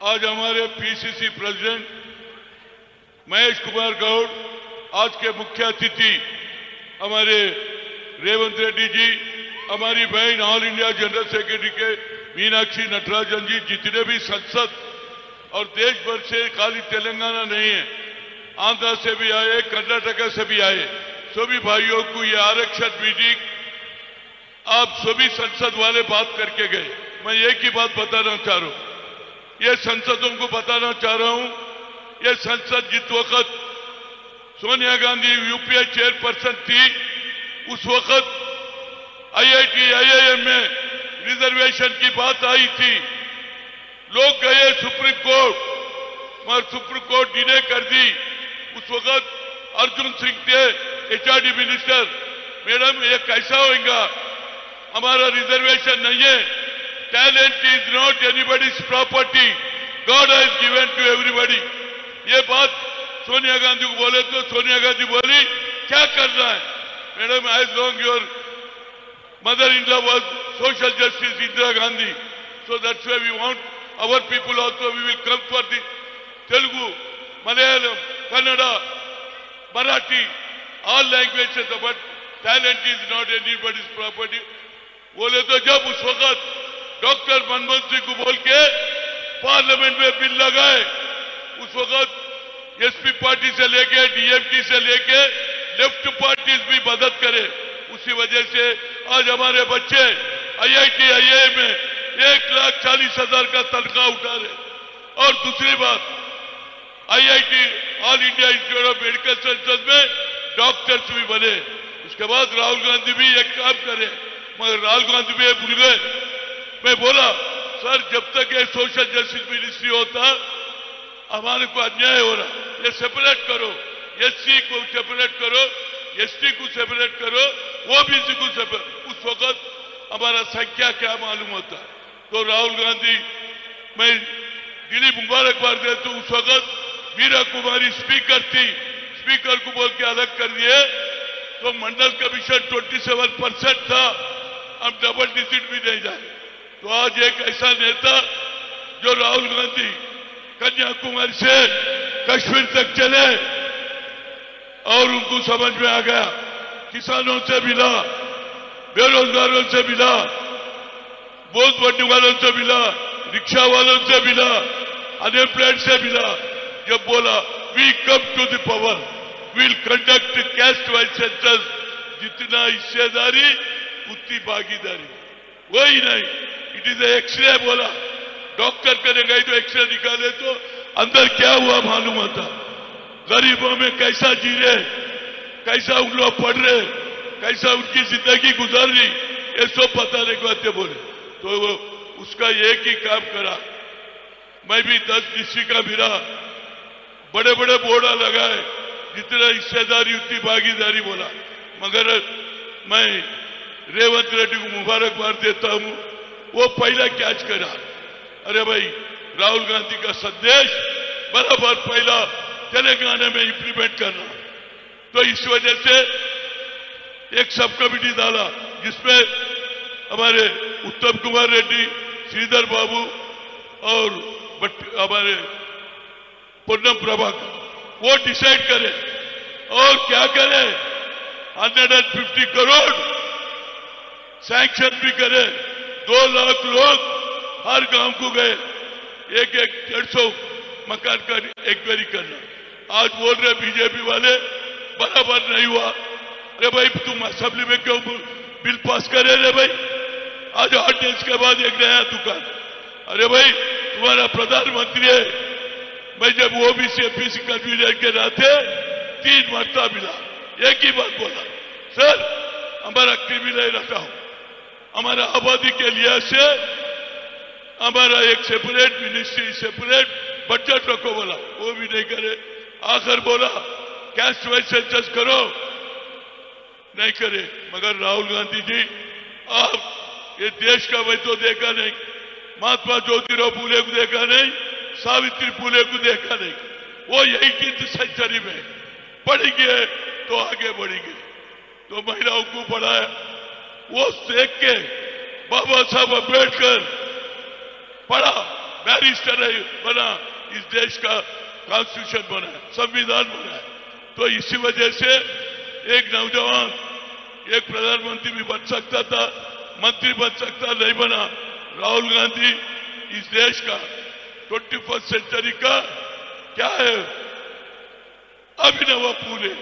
आज हमारे PCC president Mahesh Kumar Gaur, आज के मुख्य अतिथि हमारे रेवंत रेड्डी जी, हमारी बहन ऑल इंडिया जनरल सेक्रेटरी के मीनाक्षी नटराजन जी, जितने भी संसद और देश भर से, खाली तेलंगाना नहीं है, आंध्र से भी आए, कर्नाटका से भी आए, सभी भाइयों को ये आरक्षण मीटिंग आप सभी संसद वाले बात करके गए। मैं एक ही बात बताना चाह रहा हूं, ये संसदों को बताना चाह रहा हूं, ये संसद जिस वक्त सोनिया गांधी यूपीए चेयरपर्सन थी, उस वक्त आईआईटी आईआईएम में रिजर्वेशन की बात आई थी। लोग गए सुप्रीम कोर्ट, मगर सुप्रीम कोर्ट डिले कर दी। उस वक्त अर्जुन सिंह थे एचआरडी मिनिस्टर, मैडम ये कैसा होगा, हमारा रिजर्वेशन नहीं है, talent is not anybody's property, god has given to everybody. ये बात सोनिया गांधी को बोले तो सोनिया गांधी बोली क्या करना है madam, as long your mother in law was social justice Indira Gandhi, so that's why we want our people also, we will come for the Telugu, Malayalam, Kannada, Marathi, all languages, but talent is not anybody's property. बोले तो जब उस वक्त doctor Manmohan Singh को बोल के parliament में bill लगाए, उस वक्त एसपी पार्टी से लेके डीएमके से लेके लेफ्ट पार्टीज भी मदद करे। उसी वजह से आज हमारे बच्चे आईआईटी आईआईएम में 1,40,000 का तनख्वाह उठा रहे। और दूसरी बात, IIT all India institute of medical sciences में डॉक्टर्स भी बने। उसके बाद राहुल गांधी भी एक काम करे, मगर राहुल गांधी भी भूल गए। मैं बोला सर, जब तक ये सोशल जस्टिस मिनिस्ट्री होता हमारे को अन्याय हो रहा, ये सेपरेट करो, एससी को सेपरेट करो, एसटी को सेपरेट करो, ओबीसी को सेपरेट। उस वक्त हमारा संख्या क्या मालूम होता। तो राहुल गांधी, मैं दिली मुबारकबाद देता हूं। उस वक्त मीरा कुमारी स्पीकर थी, स्पीकर को बोल के अलग कर दिए, तो मंडल कमीशन 27% था, अब डबल डिजिट भी नहीं जाए। तो आज एक ऐसा नेता जो राहुल गांधी कन्याकुमारी से कश्मीर तक चले और उनको समझ में आ गया, किसानों से मिला, बेरोजगारों से मिला, बोझ बढ़ने वालों से मिला, रिक्शा वालों से मिला, अनएम्प्लॉयड से मिला। जब बोला we come to the power, will conduct caste wise census, जितना हिस्सेदारी उतनी भागीदारी, वही नहीं, इट इज एक्सरे बोला। डॉक्टर करेगा तो एक्सरे निकाले तो अंदर क्या हुआ मालूम होता, गरीबों में कैसा जी रहे, कैसा उन लोग पढ़ रहे, कैसा उनकी जिंदगी गुजर रही, ये सब बताने को आते बोले। तो वो उसका एक ही काम करा, मैं भी 10 डिस्ट्रिक्ट का मिला, बड़े बड़े बोर्डा लगाए, जितना हिस्सेदारी उतनी भागीदारी बोला। मगर मैं रेवंत रेड्डी को मुबारकबाद देता हूं, वो पहला कैच करा। अरे भाई, राहुल गांधी का संदेश बराबर पहला तेलंगाना में इंप्लीमेंट करना। तो इस वजह से एक सब कमेटी डाला, जिसमें हमारे उत्तम कुमार रेड्डी, श्रीधर बाबू और हमारे पूनम प्रभाकर, वो डिसाइड करे और क्या करे, 150 करोड़ सैंक्शन भी करे। 2 लाख लोग हर गांव को गए, एक 150 मकान का एक्वायरी करना। आज बोल रहे बीजेपी वाले बराबर नहीं हुआ। अरे भाई, तुम असेंबली में क्यों बिल पास करे रे भाई, आज ऑर्डिनेंस के बाद एक नया दुकान। अरे भाई, तुम्हारा प्रधानमंत्री है, मैं जब ओबीसी एमपीसी कन्वीनर के नाते 3 मरतबा मिला, एक ही बात बोला, सर हमारा क्रिमिनल हटाओ, हमारा आबादी के लिहाज से हमारा एक सेपरेट मिनिस्ट्री, सेपरेट बजट रखो बोला, वो भी नहीं करे। आखिर बोला कैस्ट वाइज सेंसस करो, नहीं करे। मगर राहुल गांधी जी, आप ये देश का वही तो देखा नहीं, महात्मा ज्योतिराव फूले को देखा नहीं, सावित्री फूले को देखा नहीं, वो 18th सेंचुरी में पढ़ेंगे तो आगे बढ़ेंगे। तो महिलाओं को पढ़ाया, वो देख के बाबा साहब अम्बेडकर पढ़ा, बैरिस्टर बना, इस देश का कॉन्स्टिट्यूशन बना, संविधान बना। तो इसी वजह से एक नौजवान एक प्रधानमंत्री भी बन सकता था, मंत्री बन सकता, नहीं बना। राहुल गांधी इस देश का 21st सेंचुरी का क्या है, अभिनव फूले।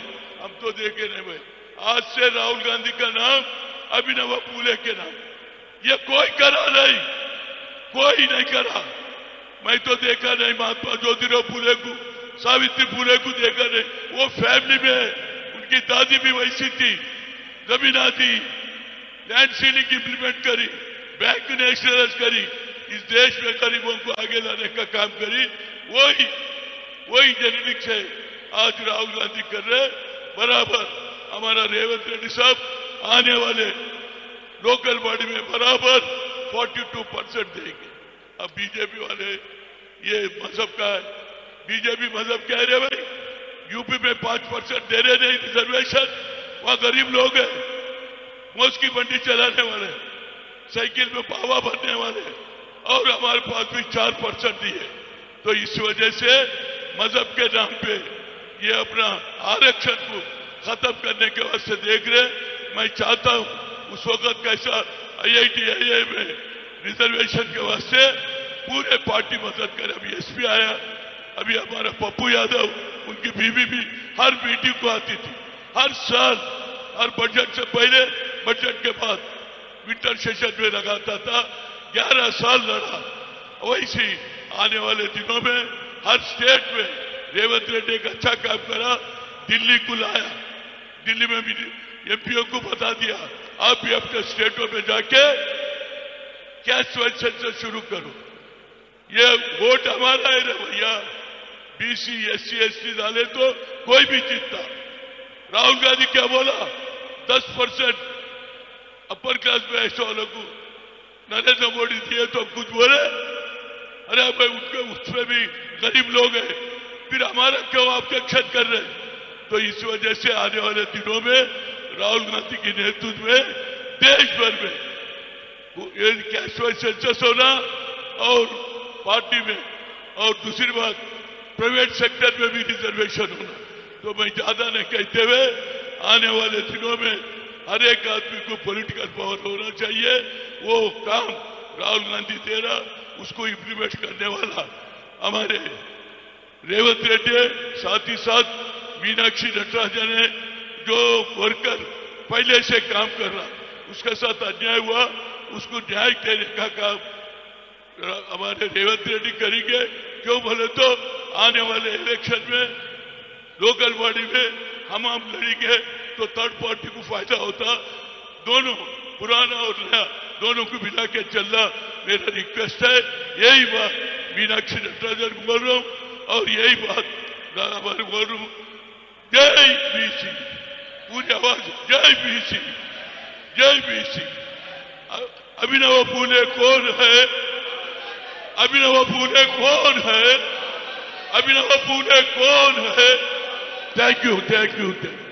हम तो देखे नहीं भाई, आज से राहुल गांधी का नाम अभिनव फूले के नाम। ये कोई करा नहीं, कोई नहीं करा। मैं तो देखा नहीं महात्मा ज्योतिराव फूले को, सावित्री फूले को देखा नहीं। वो फैमिली में उनकी दादी भी वैसी थी, जमीन आदि, लैंड सीलिंग इंप्लीमेंट करी, बैंक नेशनलाइज करी, इस देश में गरीबों को आगे लाने का काम करी। वही जेनेटिक्स है आज राहुल गांधी कर रहे। बराबर हमारा रेवंत रेड्डी साहब आने वाले लोकल बॉडी में बराबर 42% देंगे। अब बीजेपी वाले ये मजहब का है, बीजेपी मजहब कह रहे भाई यूपी में 5% दे रहे नहीं रिजर्वेशन, वहां गरीब लोग हैं, मोस की मंडी चलाने वाले, साइकिल में पावा भरने वाले, और हमारे पास भी 4% दिए। तो इस वजह से मजहब के नाम पे ये अपना आरक्षण को खत्म करने के वास्ते देख रहे। मैं चाहता हूं उस वक्त कैसा IIT IIM में रिजर्वेशन के वास्ते पूरे पार्टी मदद करे। अभी एसपी आया, अभी हमारा पप्पू यादव, उनकी बीवी भी हर मीटिंग को आती थी, हर साल, हर बजट से पहले, बजट के बाद, विंटर सेशन में लगाता था। 11 साल लड़ा। वैसे आने वाले दिनों में हर स्टेट में रेवंत रेड्डी एक अच्छा काम करा, दिल्ली को लाया, दिल्ली में भी एमपीओ को बता दिया आप भी अपने स्टेटों में जाके कैश सेंसस शुरू करो। ये वोट हमारा है रे भैया, BC SC ST डाले तो कोई भी जीतता। राहुल गांधी क्या बोला, 10% अपर क्लास में ऐसे वालों को नरेंद्र मोदी दिए तो कुछ बोले, अरे भाई उनके उसमें भी गरीब लोग हैं, फिर हमारा क्यों ऑब्जेक्शन कर रहे। तो इस वजह से आने वाले दिनों में राहुल गांधी के नेतृत्व में देश भर में कैश सेंसस होना और पार्टी में, और दूसरी बात प्राइवेट सेक्टर में भी रिजर्वेशन होना। तो मैं ज्यादा नहीं कहते हुए आने वाले दिनों में हर एक आदमी को पॉलिटिकल पावर होना चाहिए। वो काम राहुल गांधी दे रहा, उसको इंप्लीमेंट करने वाला हमारे रेवंत रेड्डी, साथ ही साथ मीनाक्षी नटराजन है, जो वर्कर पहले से काम कर रहा, उसके साथ अन्याय हुआ, उसको न्याय देने का काम हमारे रेवंत रेड्डी करेंगे। क्यों बोले तो आने वाले इलेक्शन में लोकल बॉडी में हम लड़ेंगे तो थर्ड पार्टी को फायदा होता। दोनों पुराना और नया दोनों को मिला के चलना मेरा रिक्वेस्ट है। यही बात मीनाक्षी नटराजन को बोल रहा हूं और यही बात हमारे बोल रहा हूं। जय BC, पूरी आवाज जय BC, जय BC। अभिनव फूले कौन है, अभिनव फूले कौन है, अभिनव फूले कौन है। Thank you, thank you, thank you.